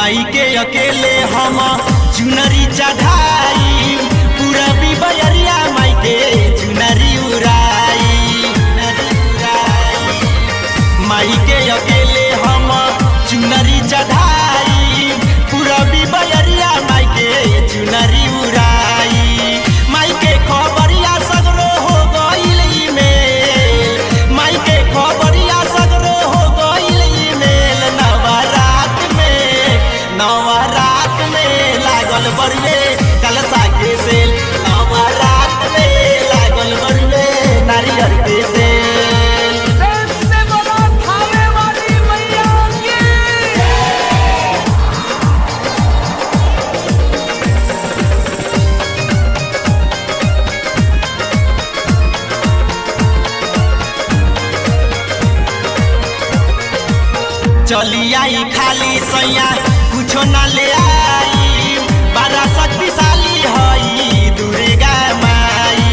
माई के अकेले हम चुनरी चढ़ाई पूरा बिबरिया माई के चुनरी उड़ाई माई के अकेले हम चुनरी चढ़ाई पूरा बिबरिया माई के चुनरी उड़ाई माई के खबरिया सगरो हो गइल ईमेल माई के खबरिया सगरो हो गइल ईमेल नवरात में लागल बरुए कलशा के सेल नवरात में लागल बरुए नारियल के सेल। चली आई खाली सैया कुछो न ले आई बड़ा शक्तिशाली हई दुर्गा माई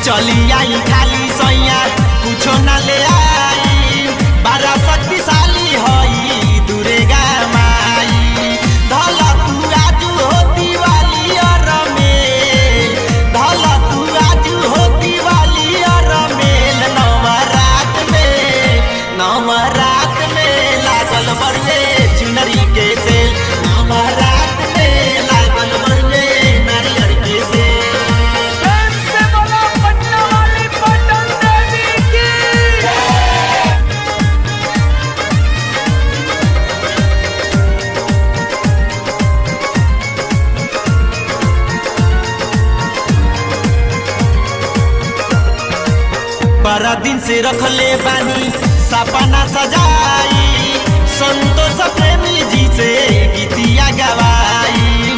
चली आई खाली सैया कुछो न ले आई बड़ा शक्तिशाली हई दुर्गा माई धल तू आजू होती वाली रमेल धल तू आजू होती वाली रमेल नवरात में लागल बरुए चुनरी के सेल नवरात में लागल बरुए नारियल के सेल। से बोला पटना वाली पटन देवी की बड़ा दिन से रखले बानी सपना सजाई संतोष प्रेमी जी से गीतिया गवाई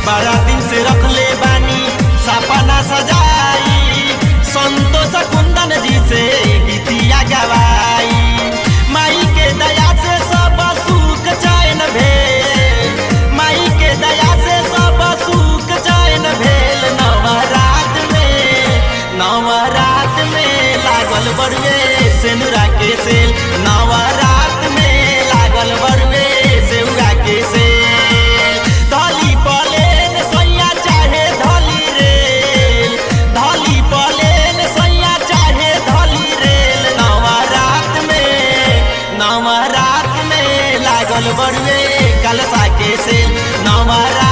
बड़ा दिन से रखले बानी सपना सजाई संतोष कुंदन जी से गीतिया गवाई माई के दया से सब सुख चैन भेल माई के दया से सब सुख चैन भेल नवरात में लागल बरुए सेनुरा के सेल नवरात में लागल बरुए सेउरा के सेल धली पलेन सैया चाहे धली रेल धली पलेन सैया चाहे धली रेल नवरात में लागल बरुए कलशा के सेल नवरात